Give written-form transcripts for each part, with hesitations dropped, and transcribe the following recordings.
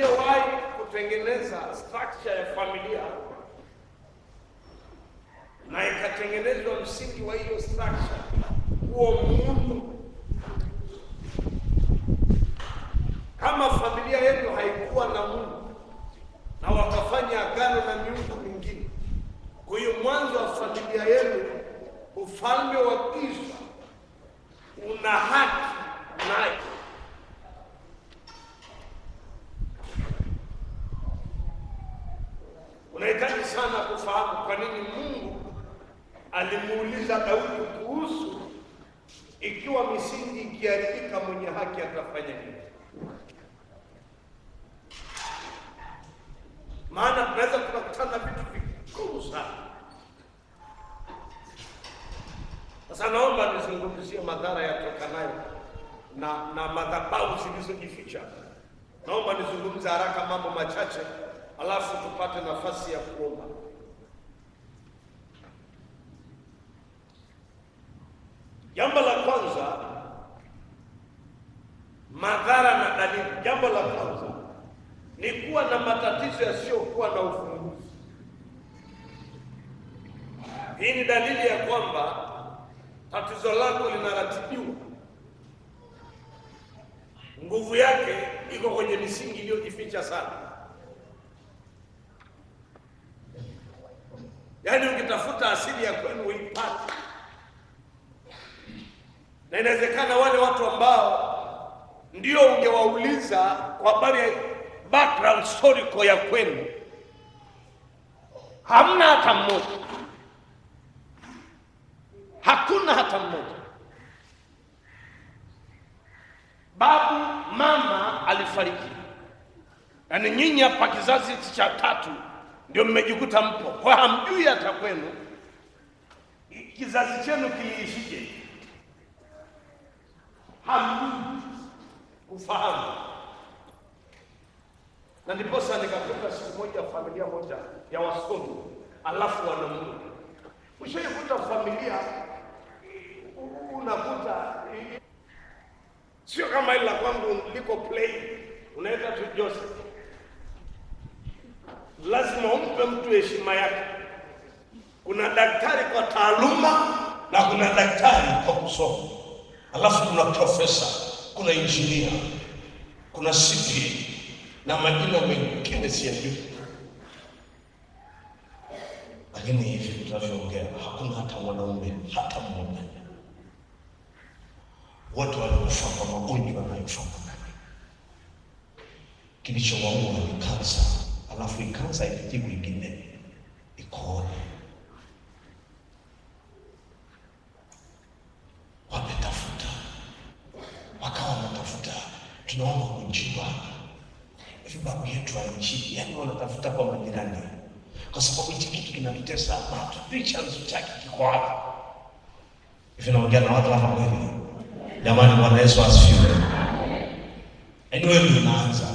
aliyewahi kutengeneza structure ya familia na ikatengenezwa msingi wa hiyo structure, huo muundo. Kama familia yenu haikuwa na Mungu na wakafanya agano na miungu mingine, kwa hiyo mwanzo wa familia yenu, ufalme wa giza una haki naye. Unahitaji sana kufahamu kwa nini Mungu alimuuliza Daudi kuhusu ikiwa misingi ikiharibika mwenye haki atafanya nini. Maana tunaweza kukutana vitu vikuu sana. Sasa naomba nizungumzie madhara yatokanayo na madhabahu zilizojificha. Naomba nizungumze haraka mambo machache, alafu tupate nafasi ya kuomba. Jambo la kwanza, madhara na dalili. Jambo la kwanza ni kuwa na matatizo yasiyokuwa na ufumbuzi. Hii ni dalili ya kwamba tatizo lako linaratibiwa, nguvu yake iko kwenye misingi iliyojificha sana. Yaani ukitafuta asili ya kwenu uipate. Na inawezekana wale watu ambao ndio ungewauliza kwa habari ya background historical ya kwenu, hamna hata mmoja. Hakuna hata mmoja. Babu, mama alifariki. Yaani nyinyi hapa kizazi cha tatu ndio mmejikuta mpo. Kwa hamjui hata kwenu kizazi chenu kiliishije. Hamjui kufahamu. Na ndiposa nikakuta siku moja familia moja ya wasomi, alafu wanamume. Ushaikuta familia unakuta sio kama ile kwangu liko plain, unaenda tu Joseph. Lazima umpe mtu heshima yake. Kuna daktari kwa taaluma na kuna daktari kwa kusoma. Alafu kuna profesa, kuna engineer, kuna CPA na majina mengine siyajui. Lakini hivi tunavyoongea hakuna hata mwanaume hata mmoja. Watu walikufa kwa magonjwa yanayofanana. Kilichowaua ni kansa, alafu kansa ilitibu ingine ikoona. Wametafuta, wakawa wanatafuta, tunaomba kujiwa hivi babu yetu wa nchi, yaani wanatafuta kwa majirani, kwa sababu hichi kitu kinatutesa na hatujui chanzo chake kiko wapi. Hivi naongea na watu hapa kweli? Jamani, Bwana Yesu asifiwe. Yaani wewe ndio unaanza.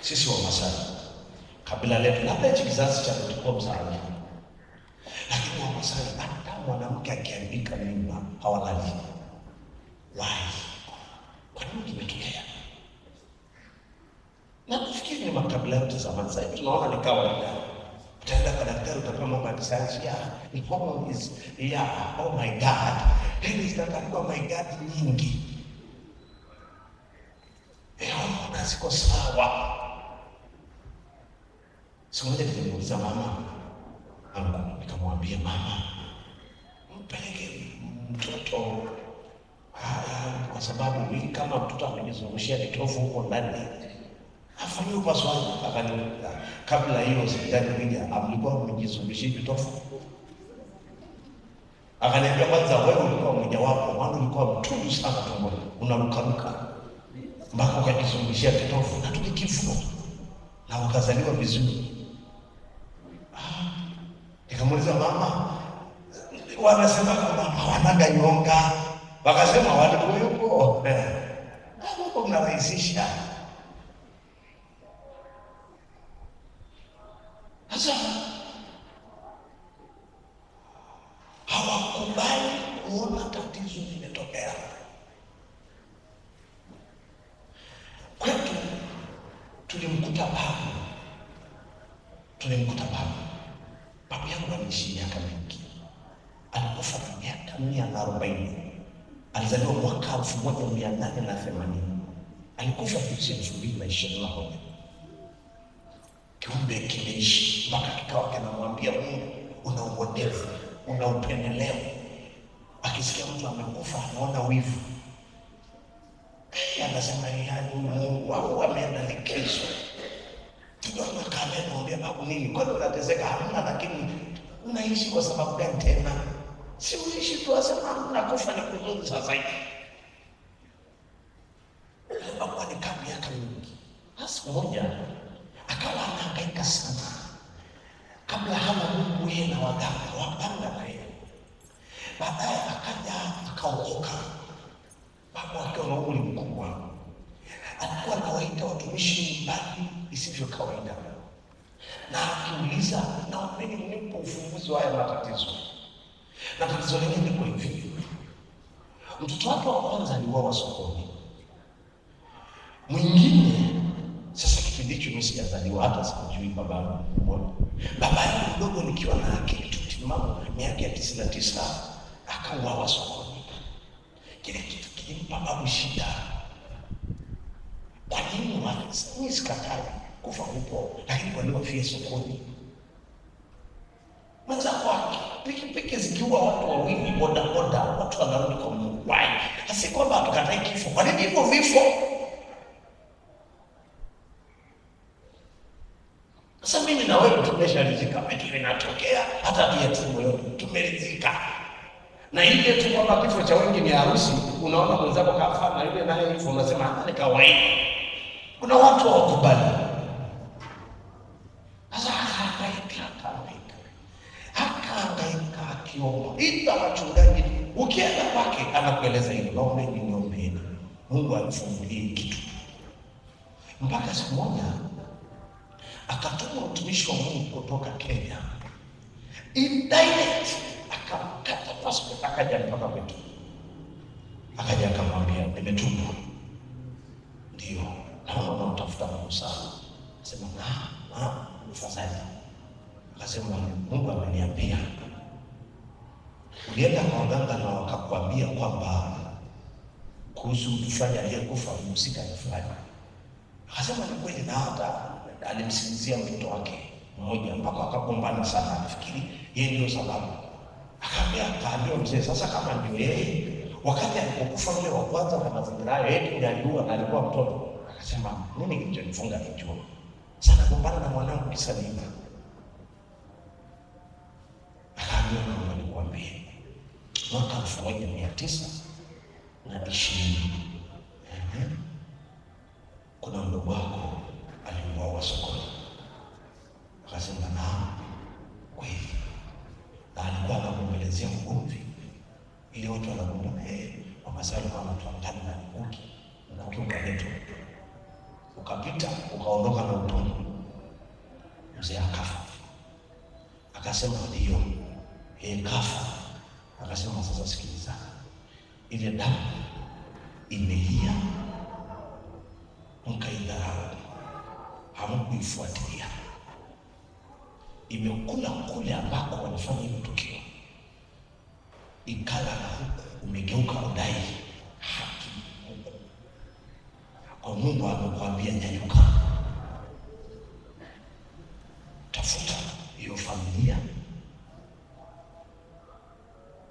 Sisi wa Masai, kabila letu labda hichi kizazi cha kutoka msaada, lakini wa Masai hata mwanamke akiandika mimba hawalali. Why? Kwa nini kimetokea? Na kufikiri ni makabila yote za Masai tunaona ni kawaida. Utaenda kwa daktari utapewa mambo ya kisayansi, ni hormones, oh my God. Hili zinatakwa my God nyingi. Hormones ziko sawa. Siku moja nilimuuliza mama, nikamwambia mama, mpeleke mtoto kwa sababu hii kama mtoto amejizungushia kitofu huko ndani afanye upasuaji. Akaniuliza, kabla hiyo hospitali kuja amlikuwa amejizungushia kitofu? Akaniambia, kwanza wewe ulikuwa mmoja wapo, maana ulikuwa mtundu sana tumboni, unarukaruka mpaka ukajizungushia kitofu na tulikifuno na ukazaliwa vizuri. Nikamuuliza mama, wanasema kwamba hawanaga nyonga, wakasema watu yupo. Hapo unarahisisha. Sasa hawakubali kuona tatizo limetokea. Kwa tulimkuta babu yangu aliishi miaka mingi, alikufa na miaka 140. Alizaliwa mwaka 1880, alikufa 2021. Kiumbe kimeishi mpaka kikawa kinamwambia Mungu, una uonevu, una upendeleo. Akisikia mtu amekufa anaona wivu, anasema yaani Mungu wao ameenda likizo. Tunaona kama anamwambia babu, nini kwani unateseka? Hamna, lakini unaishi kwa sababu gani tena? Si uishi tu, asema unakufa ni kuzuri sasa hivi. Babu alikaa miaka mingi. Siku moja akawa anahangaika sana, kabla hana Mungu yeye na waganga na yeye. Baadaye akaja akaokoka. Babu akiwa na umri mkubwa alikuwa anawaita watumishi mbali isivyo kawaida, na akiuliza, naombeni mnipe ufumbuzi wa haya matatizo. Na tatizo lenyewe liko hivi: mtoto wake wa kwanza aliuawa sokoni, mwingine sasa kipindi hicho mimi sijazaliwa, hata sikujui baba yangu mdogo nikiwa na akili timamu miaka ya 99 akauawa sokoni. Kile kitu kilimpa babu shida. Kwa nini mimi sikatai kufa upo, lakini kwa nini wafie sokoni? Mwenzako wake pikipiki zikiua watu wawili, bodaboda, watu wanarudi kwa Mungu. Why? Hasi kwamba hatukatai kifo. Kwa nini hivyo vifo? Sasa mimi na wewe tumesharidhika, vitu vinatokea, hata pia tumbo yote tumeridhika. Na ile tu kwamba kifo cha wengi ni harusi, unaona mwenzako kafa na yule naye hivyo unasema ni kawaida. Kuna watu hawakubali. Sasa akahangaika akiomba. Ita wachungaji, ukienda kwake anakueleza hilo, naombeni Mungu alifungulie kitu. Mpaka siku moja akatuma mtumishi wa Mungu kutoka Kenya, indirect akakata passport, akaja mpaka kwetu, akaja akamwambia, nimetumwa. Ndio, naona unamtafuta Mungu sana. Akasema mfadhali. Akasema Mungu ameniambia ulienda kwa waganga na wakakwambia kwamba kuhusu mfanya aliyekufa mhusika ni fulani. Akasema ni kweli, na hata alimsingizia mtoto wake mmoja mpaka akagombana sana, nafikiri yeye ndio sababu. Akaambia mzee, sasa kama ndio yeye, wakati alipokufa yule wa kwanza kwa mazingira hayo, yeye ndiye aliua na alikuwa mtoto. Akasema nini kilichonifunga kichwa sana, gombana na mwanangu kisa nini? Akaambia kama nilikwambia, mwaka 1920 kuna mdogo wako aliuawa sokoni. Akasema kweli, na alikuwa anakumbelezea ugomvi ili watu wanagombana, Wamasai wanatuangana na mkuki ukaletwa, ukapita ukaondoka na utumwa. Mzee akafa. Akasema ndio kafa. Akasema sasa sikiliza, ile damu imelia, mkaidharau, hamkuifuatilia, imekula kule ambako wanafanya hilo tukio, ikala na huku umegeuka udai haki huku. Kwa Mungu amekwambia nyanyuka, tafuta hiyo familia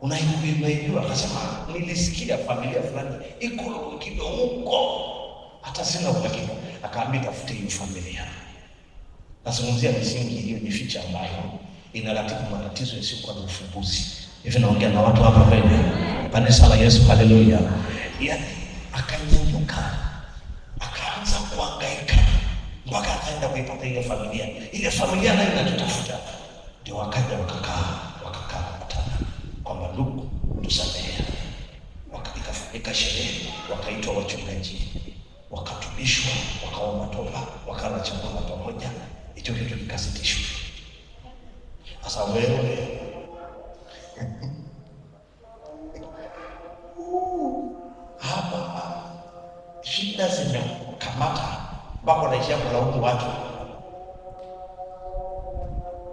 unaijua. Akasema nilisikia familia fulani iko huko, hata sina uhakika. Akaambia tafute hiyo familia. Nazungumzia misingi iliyojificha ambayo inaratibu matatizo yasiyokuwa na ufumbuzi. Hivi naongea na watu hapa mbele. Kanisa la Yesu, haleluya. Yaani akanyanyuka, akaanza kuhangaika mpaka akaenda kuipata ile familia. Ile familia nayo inatutafuta. Ndio wakaja wakakaa kukutana kwamba ndugu, tusamehe. Wakafanyika sherehe, wakaitwa wachungaji, wakatubishwa, wakaomba toba, wakala chakula pamoja, hicho kitu kikasitishwa. Sasa wewe hapa shida zimekamata, mpaka naishia kulaumu watu.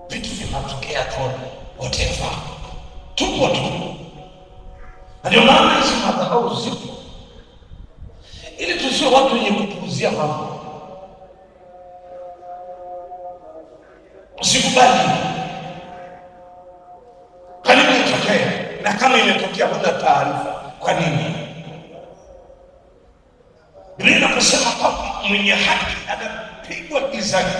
Vitu vinatokea tu whatever, tupo tu. Ndio maana hizi madharau zipo, ili tusio watu wenye kupuuzia mambo. Usikubali kwa nini itokee, na kama imetokea huna taarifa kwa nini. Biblia inaposema kwamba mwenye haki anapigwa gizani,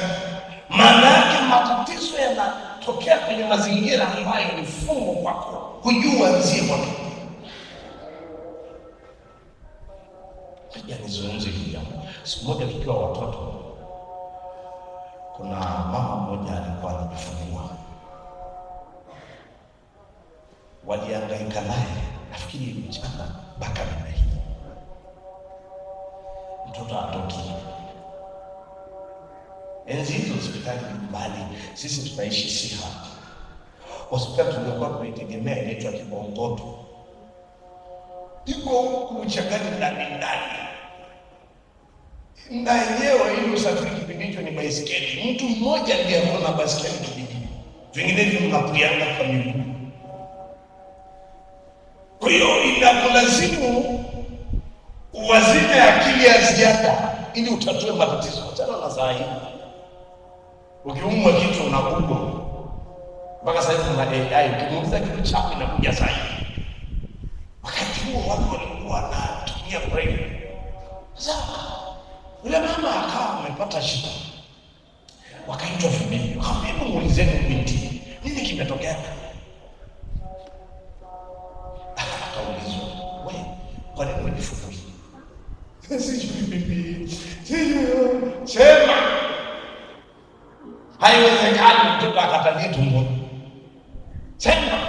maana yake matatizo yanatokea kwenye mazingira ambayo ni fungu kwako, hujua nzie wapi. Nizungumze hili jambo. Siku moja tukiwa watoto, kuna mama mmoja alikuwa anajifungua. Walihangaika naye, nafikiri mchana mpaka midnight. Mtoto atoki. Enzi hizo hospitali mbali, sisi tunaishi Siha. Hospitali tulikuwa tunaitegemea inaitwa Kibongoto. Iko huku Mchangani ndani. Na yenyewe ili usafiri kipindi hicho ni baisikeli. Mtu mmoja ndiye ana baisikeli kijiji. Vinginevyo mnakulianga kwa miguu. Kwa hiyo inakulazimu uwazime akili ya ziada ili utatue matatizo. Achana na saa hii. Ukiumwa kichwa unakumbwa. Mpaka sasa hivi kuna AI, ukimuuliza kitu chako inakuja saa hii. Wakati huo watu walikuwa wanatumia brain. Sasa yule mama akawa amepata shida. Wakaitwa familia. Wakamwambia muulizeni binti, nini kimetokea? Akaulizwa, wewe kwa nini unajifungua? Sijui bibi. Sema. Haiwezekani mtoto akatalie tumbo. Sema.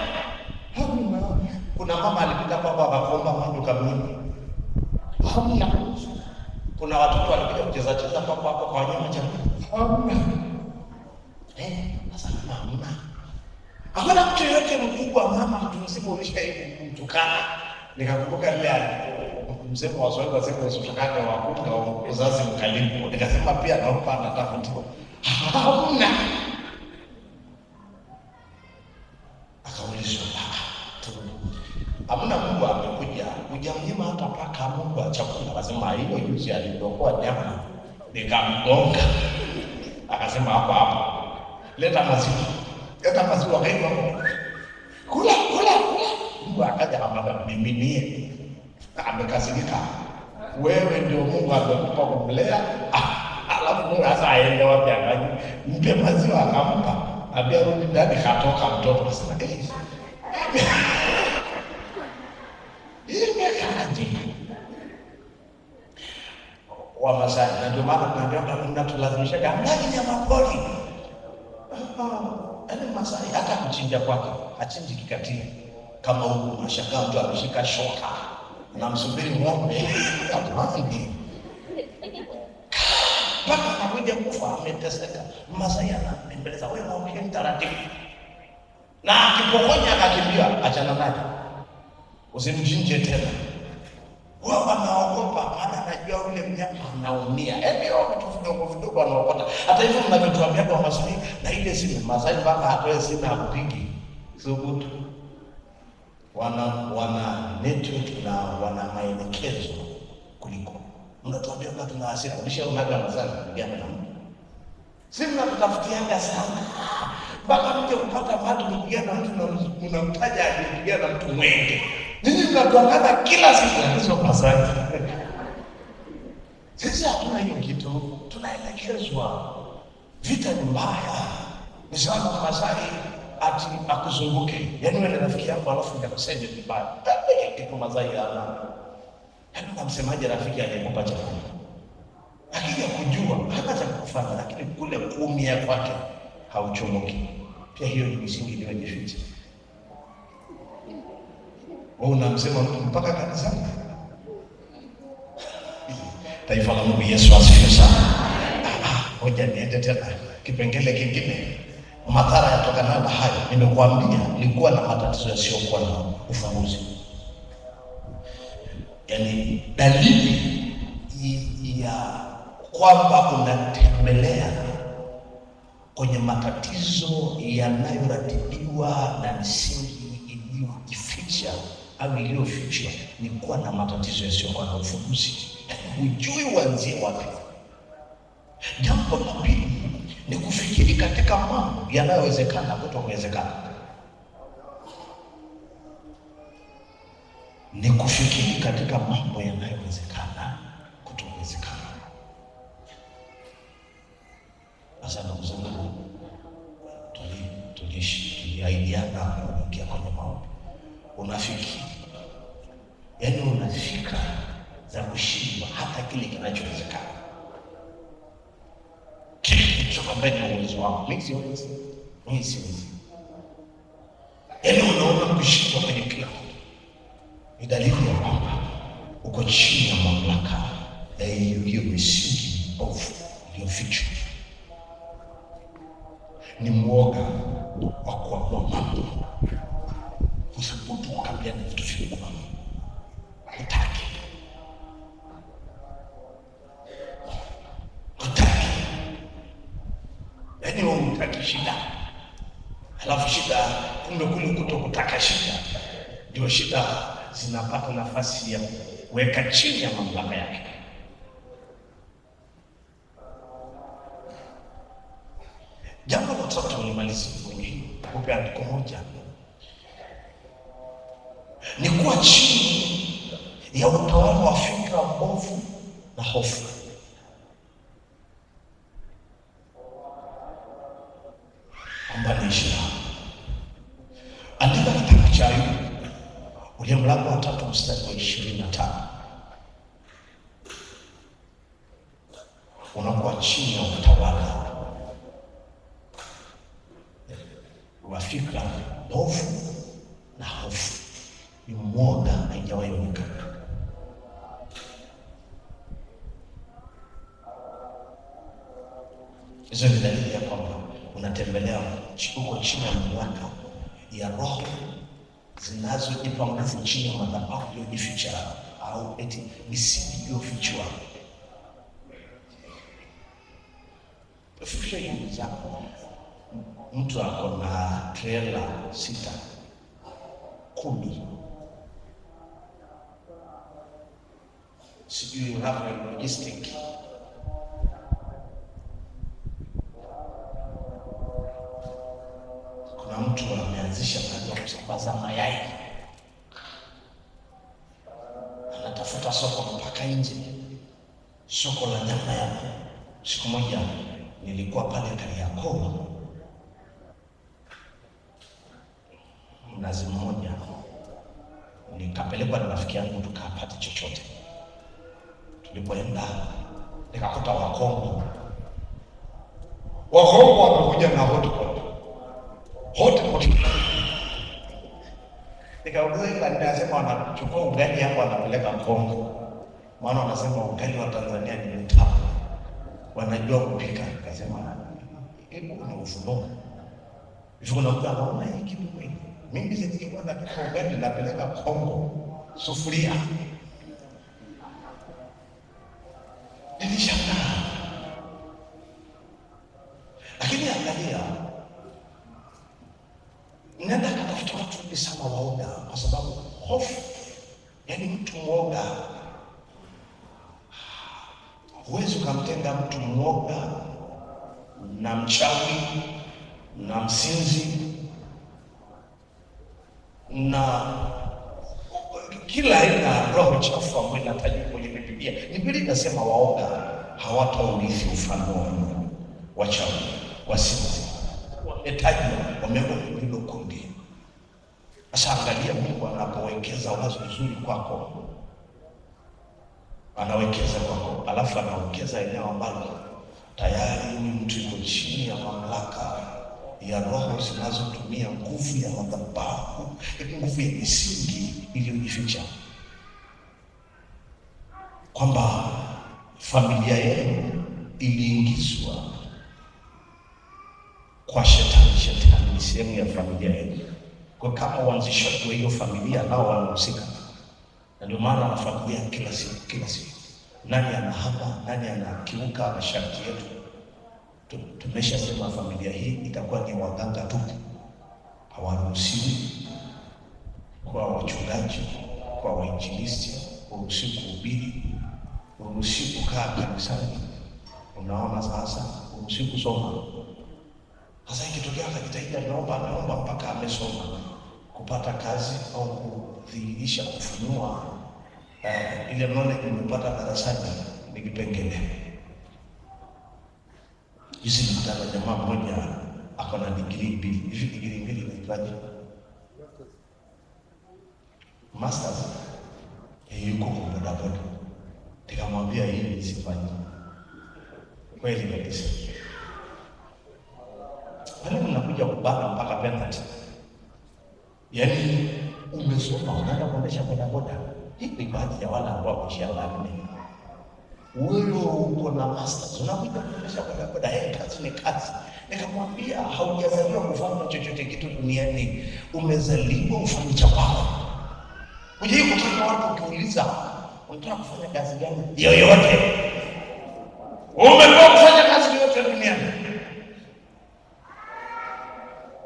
Kuna mama alipita baba akaomba maji kabuni. Hamna. Kuna watoto walikuja kucheza papo hapo kwa wanyama chakula. Hamna. Sasa hamna. Hakuna mtu yote mkubwa mama mtu mzima ulisha hivi mtukana. Nikakumbuka ile msemo wa Swahili wasema usitukane wakunga wa uzazi mkalimu. Nikasema pia naomba anatafutiwa. Hamna. Akaulizwa hamna. Mungu amekuja kujamnyima hata paka Mungu wa chakula. Akasema hiyo juzi aliondoa nyama nikamgonga. Akasema hapa leta maziwa kaitwa kula. Mungu akaja akamiminie. Amekasirika. Wewe ndio Mungu amekupa kumlea. Alafu Mungu sasa aende wapi akaje? Mpe maziwa akampa. Abia rudi ndani katoka mtoto akasema wa Masai. Na ndio maana tunaambia tunalazimisha ndani ya mapori. Masai hata kuchinja kwake achinji kikatili. Kama huku mashaka mtu ameshika shoka na msubiri ng'ombe atamani mpaka anakuja kufa ameteseka. Masai anambeleza wewe ng'ombe taratibu, na akipokonya akakimbia, achana naye, usimchinje tena. Wao wanaogopa, maana anajua yule mnyama anaumia. Vitu vidogo anaokota. Hata hivyo mnavyotuambia kwa Masai na ile simu Masai mpaka atoe simu akupigi subutu. Wana network na wana maelekezo kuliko. Mnatuambia kwamba tuna hasira. Ulishaonaga Masai kupigana na mtu. Si mnatafutianga sana. Mpaka mje kupata watu kupigana na mtu na mnamtaja akipigana na mtu mwenge. Ninyi mnatuangana kila siku hizo Masai. Sisi hatuna hiyo kitu, tunaelekezwa. Vita ni mbaya. Ni sawa Masai ati akuzunguke. Yaani wewe rafiki yako alafu nitakusema vibaya. Kitu Masai ana. Hata msemaje rafiki aliyekupa chakula. Akija kujua hata cha kufanya, lakini kule kuumia kwake hauchomoki. Pia hiyo ni misingi iliyojificha. Wewe unamsema mtu mpaka kanisani. Taifa la Mungu, Yesu asifiwe sana. Ngoja niende tena kipengele kingine. Madhara yatokana na hayo. Nimekuambia nilikuwa na matatizo yasiyokuwa na ufumbuzi. Yaani dalili ya kwamba unatembelea kwenye matatizo yanayoratibiwa na misingi iliyojificha au iliyofichwa, ni kuwa na matatizo yasiyokuwa na ufumbuzi. Hujui uanzie wapi. Jambo la pili ni kufikiri katika mambo yanayowezekana kutowezekana. Ni kufikiri katika mambo yanayowezekana kutowezekana. Sasa ndugu zangu, tuliahidiana kuingia kwenye maombi. Unafikiri, yaani una fikra za kushindwa hata kile kinachowezekana. Kitu kwamba ni uwezo wako. Mimi siwezi. Yaani unaona kushindwa kwenye kila kitu. Ni dalili ya kwamba uko chini ya mamlaka ya hiyo misingi mbovu iliyofichwa. Ni mwoga wa kuamua mambo. Usiputu kukabiliana na vitu vikubwa. Hutaki. Yaani unataka shida. Halafu shida, kumbe kule kutokutaka shida ndio shida zinapata nafasi ya kuweka chini ya mamlaka yake. Jambo la tatu nimalizie kwenye hii kupe andiko moja, ni kuwa chini ya utawala wa fikra mbovu na hofu. Ambalisha andika kitabu cha Ayubu ule mlango wa 3 mstari wa 25. Unakuwa chini ya utawala wa fikra mbovu na hofu. Ni mwoga haijawahi onekana. Hizo ni dalili ya kwamba unatembelea uko chini ya mamlaka ya roho zinazojipa nguvu chini ya madhabahu iliyojificha au eti misingi iliyofichwa. Fikiria hivi zako, mtu ako na trailer 6, 10, sijui hapo logistic, kuna mtu ameanzisha kazi ya kusambaza mayai, anatafuta soko mpaka nje, soko la nyama ya. Siku moja nilikuwa pale Kariakoo, Mnazi Mmoja, nikapelekwa na rafiki yangu tukapata chochote. Tulipoenda nikakuta Wakongo wamekuja na hotpot. Nikauliza, nikasema wanachukua ugali hapo wanapeleka Kongo, maana wanasema ugali wa Tanzania ni mtamu, wanajua kupika. Nikasema hebu kuna ufunuo hivyo, kuna mtu anaona hiki kitu kweli. Mimi sikuwa napika ugali napeleka Kongo sufuria. Nilishangaa. Lakini angalia, nenda katafuta watu wengi sana waoga, kwa sababu hofu, yaani mtu mwoga, huwezi ukamtenga mtu mwoga na mchawi na msinzi na kila aina roho chafu ambayo inatajwa kwenye Biblia. Ni Biblia inasema waoga hawataurithi ufalme wa Mungu. Wachawi, wasinzi wametajwa, wamewekwa kwenye hilo kundi. Sasa angalia, Mungu anapowekeza wazo zuri kwako, anawekeza kwako, alafu anawekeza eneo ambalo tayari ni mtu yuko chini ya mamlaka ya roho zinazotumia nguvu ya madhabahu, nguvu ya misingi iliyojificha, kwamba familia yenu iliingizwa kwa shetani. Shetani ni sehemu ya familia yenu, kwa kama uanzishaji wa hiyo familia nao wanahusika, na ndio maana wanafuatilia kila siku. Nani anahama, nani anakiuka masharti yetu. Tumeshasema familia hii itakuwa ni waganga tu, hawaruhusiwi kwa wachungaji, kwa wainjilisti, hawaruhusiwi kuhubiri, hawaruhusiwi kukaa kanisani. Unaona sasa, hawaruhusiwi kusoma. Sasa ikitokea akajitahidi anaomba mpaka amesoma kupata kazi au kudhihirisha kufunua ile knowledge nimepata darasani ni kipengele. Hizi ni mtana jamaa mmoja ako na degree 2. Hivi degree 2 inaitwaje? Masters. Yuko kwa bodaboda. Nikamwambia hii nisifanye. Kweli kabisa. Wale mnakuja kubana mpaka penalty. Yaani umesoma unaenda kuendesha bodaboda. Hii ni baadhi ya wale ambao wameshaanza nini. Wewe uko na masters unakuja kuendesha bodaboda, kazi ni kazi. Nikamwambia haujazaliwa kufanya chochote kitu duniani, umezaliwa ufanye cha kwako. Uje kutaka watu ukiuliza unataka kufanya kazi gani? Yoyote. Umepewa kufanya kazi yoyote duniani.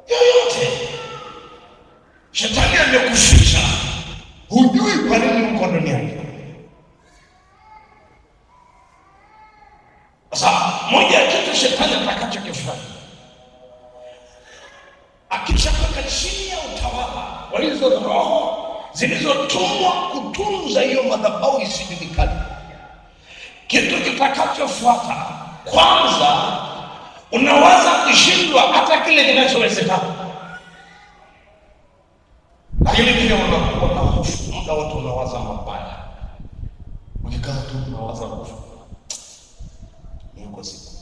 Yoyote. Shetani amekuficha. Hujui kwa nini uko duniani. Sasa moja ya kitu shetani atakachokifanya, akichapaka chini ya utawala wa hizo roho zilizotumwa kutunza hiyo madhabahu isijulikane, kitu kitakachofuata, kwanza unawaza kushindwa hata kile kinachowezekana, lakini pia unakuwa na hofu muda wote, unawaza mabaya. Ukikaa tu unawaza hofu, niko siku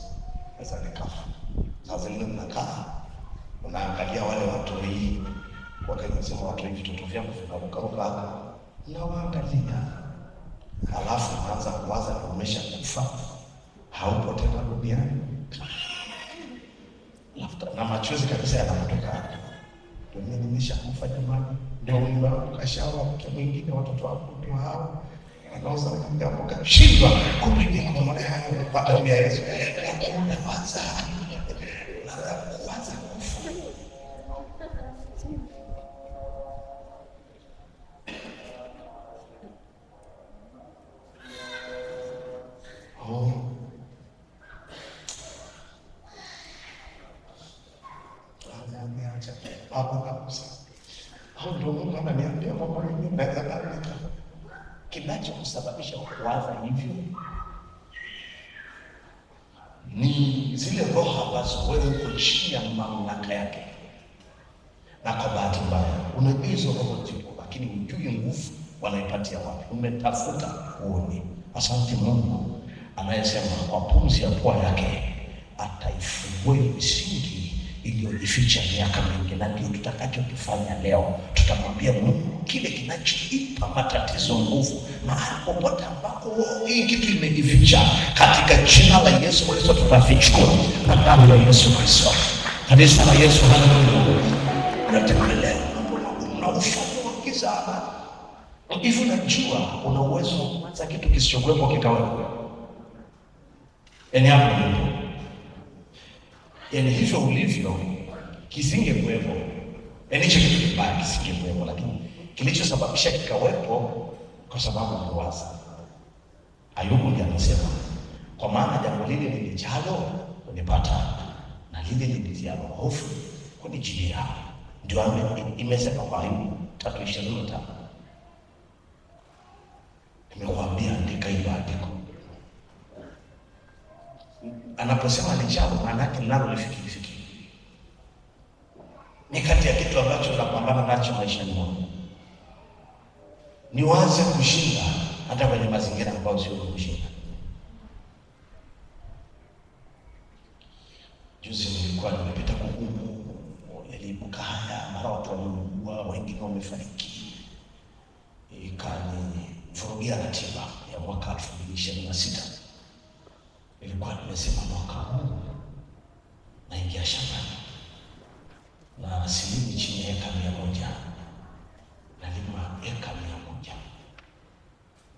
sasa nikafa. Sasa ndio mnakaa unaangalia wale watu hii wakasema watu hivi vitoto vyangu vinarukaruka, unawaangalia, halafu unaanza kuwaza na umeshakufa, haupo tena duniani, na machozi kabisa yanatoka. Dunia nimeshakufa jamani, ndio wangu kashawa mke mwingine, watoto wangu ndio hao anaweza kumgamboka shindwa kupiga kwa maana hayo kwa damu ya Yesu. Unawaza kufa. Ndio Mungu ananiambia kwamba mimi naweza kinachokusababisha kuwaza hivyo ni zile roho ambazo wewe uko chini ya mamlaka yake, na kwa bahati mbaya unajua hizo roho zipo, lakini hujui nguvu wanaipatia wapi. Umetafuta uone. Asante Mungu anayesema kwa pumzi ya pua yake ataifungua misingi iliyojificha miaka mingi. Na ndio tutakachokifanya leo. Tutamwambia Mungu kile kinachoipa matatizo nguvu, mahali popote ambako hii kitu imejificha, katika jina la Yesu Kristo tutafichua na damu ya Yesu Kristo. Kanisa la Yesu, haleluya. Unatembelea na ufahamu wa giza hivi, unajua una uwezo wa kuanza kitu kisichokuwepo kikawepo. Yaani hapo ndipo, yaani hivyo ulivyo kisingekuwepo. Yaani hicho kitu kibaya kisingekuwepo, lakini kilichosababisha kikawepo kwa sababu uliwaza. Ayubu ndiye anasema, kwa maana jambo lile lilijalo kunipata, na lile lilijalo hofu kunijilia. Ndio imesema kwa Ayubu 3:25. Nimekuambia andika hilo andiko. Anaposema lijalo, maana yake nalo lifikiri. Ni kati ya kitu ambacho tunapambana nacho maishani mwangu. Ni wazi kushinda hata kwenye mazingira ambayo sio kushinda. Juzi nilikuwa nimepita kugumu, yaliibuka haya, mara watu wameugua, wengine wamefariki. Ikanivurugia ratiba ya mwaka 2026. Nilikuwa nimesema mwaka huu naingia shambani na silimi chini ya eka 100, nalima eka 100.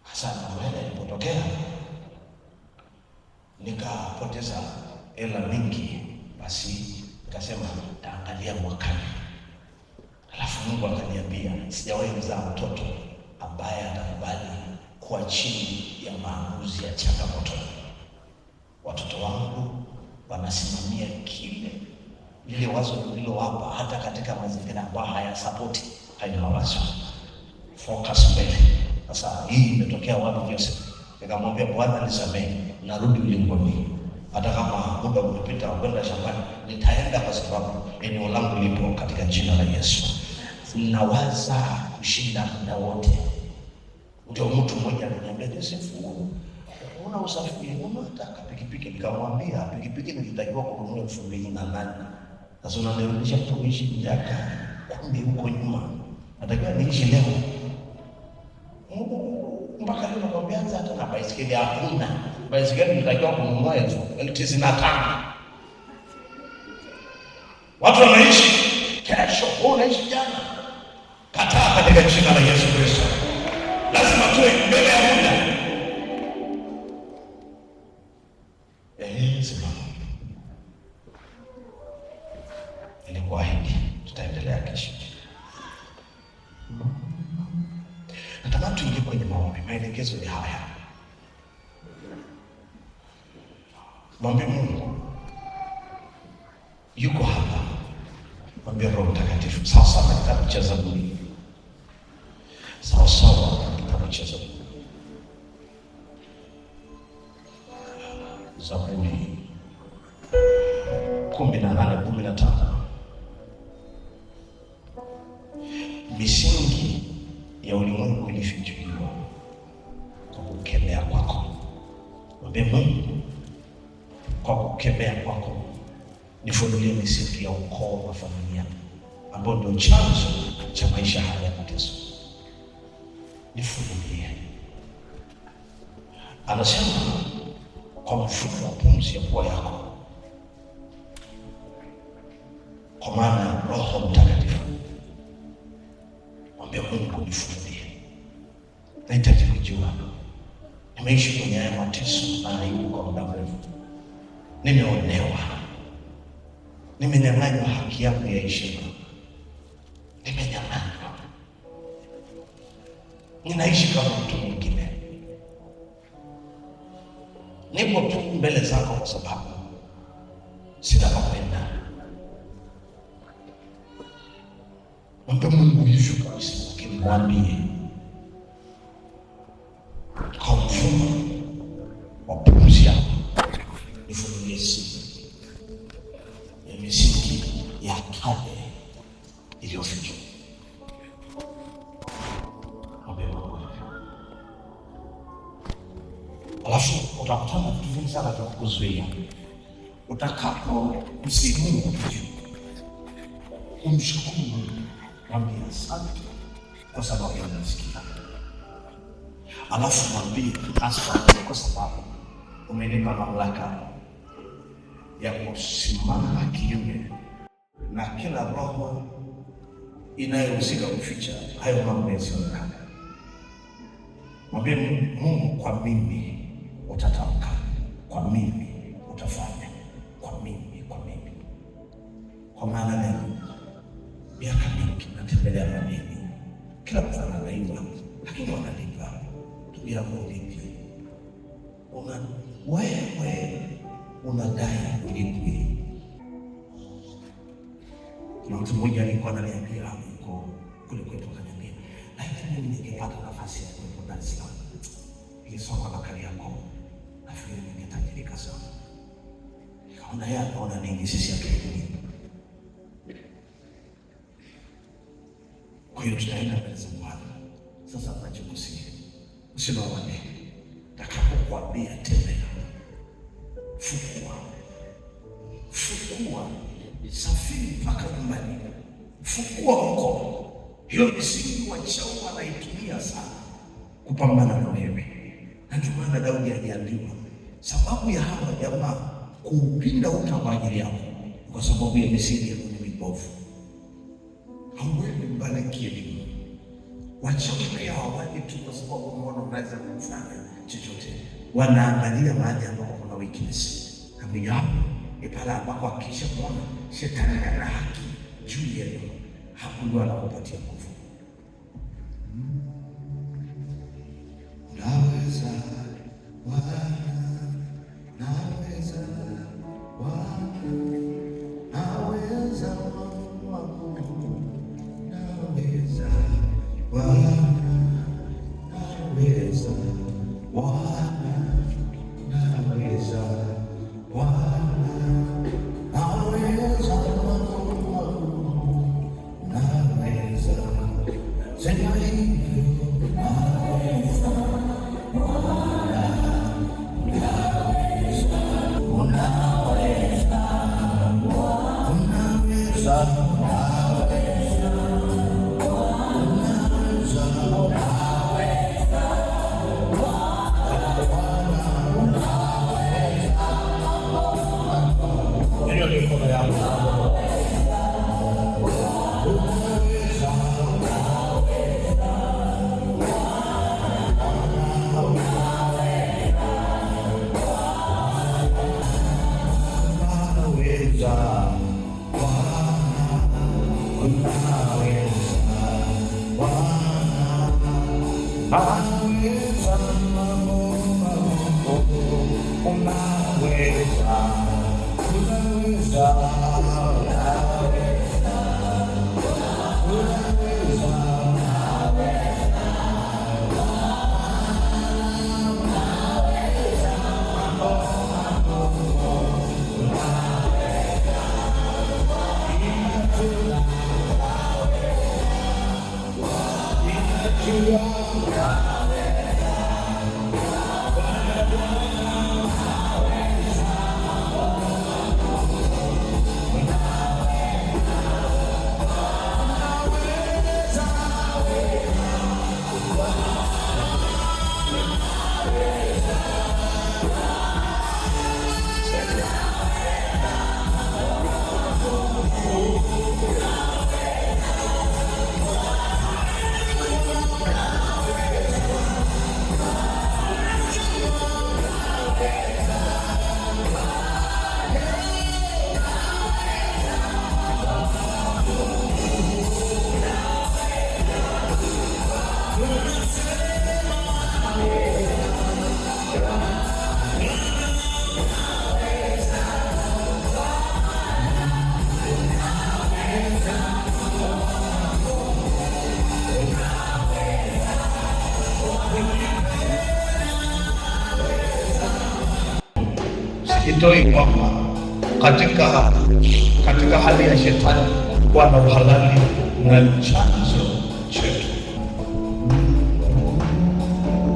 Hasa na mbele ilipotokea kupoteza hela mingi, basi nikasema taangalia mwakani. Alafu Mungu akaniambia sijawahi mzaa mtoto ambaye atakubali kuwa chini ya maamuzi ya changamoto. Watoto wangu wanasimamia lile wazo nililowapa, hata katika mazingira ambayo hayasapoti hayo mawazo. Focus mbele. Sasa hii imetokea wapi Joseph? Nikamwambia Bwana nisamehe, narudi ulingoni. Hata kama muda umepita kwenda shambani, nitaenda kwa sababu eneo langu lipo katika jina la Yesu. Nawaza kushinda muda wote. Ndio mtu mmoja ananiambia, Joseph, una usafiri, unataka pikipiki? Nikamwambia pikipiki nilitakiwa kununua 2008. Sasa unanirudisha kuishi miaka 10 huko nyuma. Natakiwa niishi leo. Mpaka leo nakwambia hata na baisikeli hakuna. Baisikeli nilitakiwa kununua 95. Watu wanaishi kesho, unaishi jana. Kataa katika jina la Yesu Kristo. Lazima tuwe mbele ya muda. Simama. Nilikuahidi tutaendelea kesho. Nataka tuingie kwenye maombi. Maelekezo ni haya. Mwambie Mungu yuko hapa. Mwambie Roho Mtakatifu sawa na kitabu cha Zaburi. Sawa na kitabu cha Zaburi. Zaburi 18:15. Misingi ya ulimwengu ilifichuliwa kwa kukemea kwako. Mwambie Mungu, kwa kukemea kwako nifunulie misingi ya ukoo wa familia ambao ndio chanzo cha maisha haya ya mateso. Nifunulie. Anasema kwa mfumo wa pumzi ya pua yako, kwa maana Roho Mtakatifu. Mwambie Mungu nifunulie. Nahitaji kujua. Nimeishi kwenye haya mateso na aibu kwa muda mrefu. Nimeonewa. Nimenyang'anywa haki yangu ya heshima. Nimenyang'anywa. Ninaishi kama mtu mwingine. Nipo tu mbele zako kwa sababu sina pa kwenda. Mwambie Mungu Yesu kabisa, kimwambie kwa mfumo wa pumzi yako nifunulie siri ya misingi ya kale iliyofichwa. Mwambie Mungu. Alafu utakutana vitu vingi sana vya kukuzuia. Utakapo msihi Mungu kumshukuru, mwambie asante kwa sababu unasikia. Alafu mwambie asante kwa sababu umenipa mamlaka ya kusimama kinyume na kila roho inayohusika kuficha hayo mambo yasiyoonekana. Mwambie Mungu, kwa mimi utatamka, kwa mimi utafanya, kwa mimi. Kwa maana leo miaka mingi natembelea madini, kila mtu anadaiwa, lakini wanalipa. Ndugu yangu, lipi? Wewe unadai ulipwi. Kuna mtu mmoja alikuwa ananiambia yuko kule kwetu, akaniambia lakini mimi ningepata nafasi ya kuwepo Dar es Salaam, ile soko la Kariakoo, nafikiri ningetajirika sana. Nikaona yeye anaona nini, sisi hatuelewi. Kwa hiyo tutaenda mbele za Bwana. Sasa tunachokusihi, usilawane. Nitakapokuambia tembea, fukua, safiri mpaka nyumbani, fukua huko. Hiyo misingi wachao wanaitumia sana kupambana na wewe. Na ndio maana Daudi aliambiwa sababu ya hawa jamaa kuupinda uta kwa ajili yako, kwa sababu ya misingi ya mibovu. Hauendi mbali kielimu. Wachawi hawaji tu kwa sababu unaona unaweza kufanya chochote. Wanaangalia mahali ambapo kuna weakness na mojawapo ni pale ambako akisha kuona shetani ana haki juu yenu, hapo ndio anakupatia nguvu. Naweza Bwana, naweza Bwana, naweza Mungu, naweza Bwana, naweza Bwana, naweza Bwana, naweza Mungu, naweza sema hivyo, naweza Bwana, naweza, unaweza Bwana, unaweza itoi kwamba katika hali ya shetani kuwa na uhalali na chanzo chetu.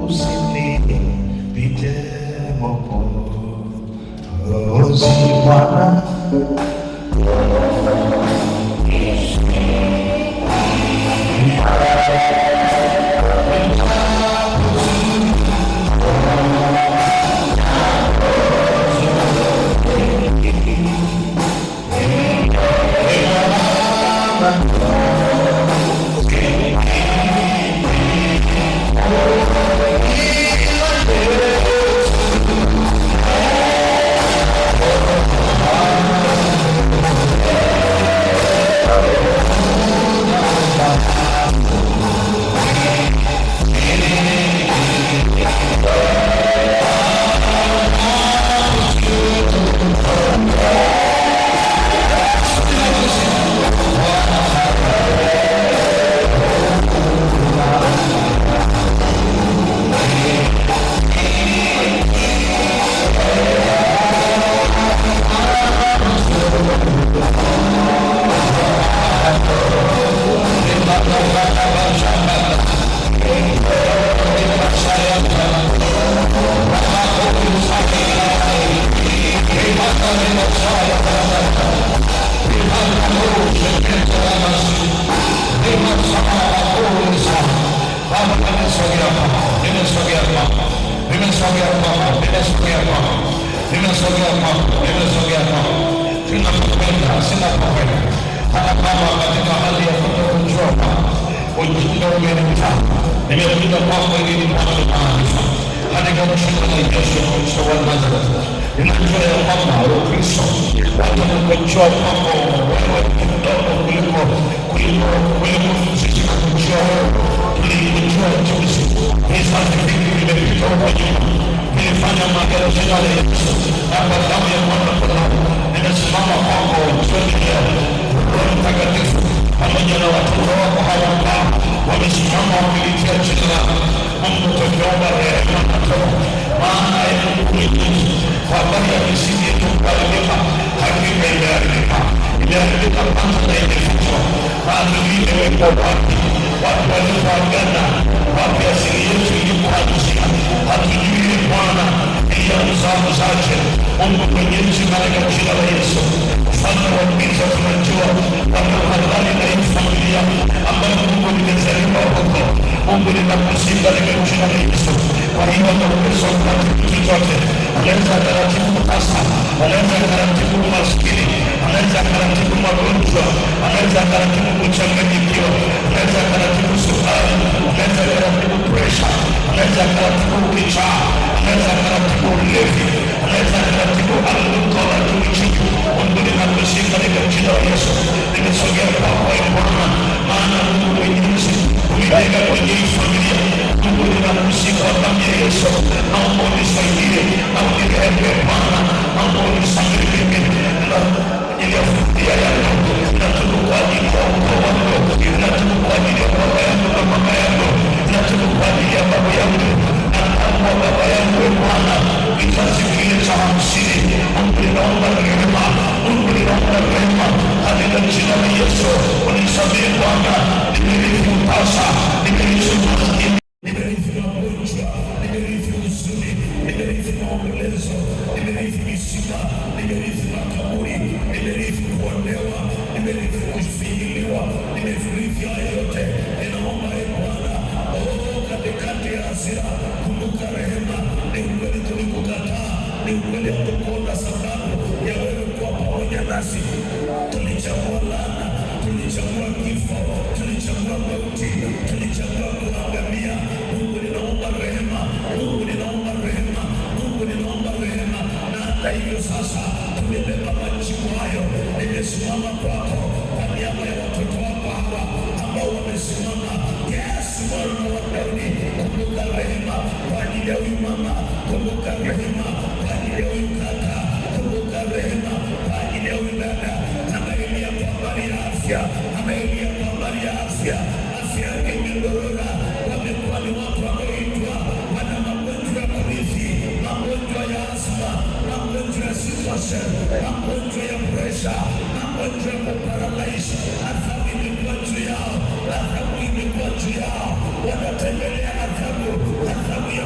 Usinipite Mwokozi Bwana, hata kama katika hali ya kutokuchoka, ujumbe umenipata. Nimekuja kwako ili nipate maarifa. katika jina la Yesu Kristo wa Nazareti. Ninajua ya kwamba Roho Kristo watakujua kwamba wewe ni mdogo kuliko sisi kujua wewe. Tulikujua juzi, vizazi vingi vimepita huko nyuma, vilifanya magano jina la Yesu na kwa damu ya mwana kondoo. Nimesimama kwako jioni leo, Roho Mtakatifu pamoja na watoto wako hawa ambao wamesimama wakilitia jina lako. Mungu tukiomba rehema na toba, maana ya Mungu mwenyezi kwa habari ya misingi yetu kuharibika, hakika imeharibika kwanza na imefichwa. Maadui imewekwa wapi? Watu walioagana wapi? Asili yetu ilipoanzia hatujui Bwana, ila uzamu zake. Mungu mwenyezi, katika jina la Yesu, mfalme wa giza, tunajua wanahabari na hii familia ambayo Mungu nimezaliwa huko. Mungu ninakusihi katika jina la Yesu, kwa hiyo na uwezo wa kitu chote, anaweza taratibu sasa, anaweza taratibu maskini, anaweza taratibu magonjwa, anaweza taratibu kuchanganyikiwa, anaweza taratibu sukari, anaweza taratibu presha, anaweza taratibu kichaa, anaweza taratibu ulevi, anaweza taratibu alkohol na uchifu. Mungu ninakusihi katika jina la Yesu, nimesogea kwako Bwana, maana Mungu mwenyezi ulilenga kwenye hii familia. Mungu ninakusihi kwa damu ya Yesu, naomba unisaidie na unirehemu Bwana, naomba unisamehe mimi na ajili ya familia yangu, natubu kwa ajili ya ukoo wangu, natubu kwa ajili ya baba yangu na mama yangu, natubu kwa ajili ya baba yangu na kwa baba yangu Bwana, kizazi kile cha 50. Mungu ninaomba rehema, Mungu ninaomba rehema katika jina la Yesu, unisamehe Bwana. Nimerithi utasa, nimerithi umaskini, nimerithi magonjwa, nimerithi huzuni, nimerithi maombolezo, nimerithi misiba, nimerithi makaburi, nimerithi kuonewa, nimerithi kufinyiliwa, nimerithi haya yote. Ninaomba Bwana, katikati ya hasira, kumbuka rehema. Ni ukweli tulikukataa, ni ukweli hatukuona sababu ya wewe kuwa pamoja nasi. Tulichagua laana, tulichagua kifo, tulichagua mauti, tulichagua kuangamia. Mungu ninaomba rehema, Mungu ninaomba rehema, Mungu ninaomba rehema. Na hata hivyo sasa tumebeba majibu hayo. Nimesimama kwako kwa niaba ya watoto wako hawa ambao wamesimama. Yesu Mwana wa Daudi, kumbuka rehema kwa ajili ya huyu mama, kumbuka rehema kwa ajili ya huyu kaka, kumbuka rehema kwa ajili ya huyu dada amelia kwa habari ya afya, amelia kwa habari ya afya, afya yake imedorora. Wamekuwa ni watu wameitwa wana magonjwa ya kurithi, magonjwa ya asma, magonjwa ya sikosel, magonjwa ya presha, magonjwa ya kuparalyze. Adhabu imekuwa juu yao, adhabu imekuwa juu yao, wanatembelea adhabu ya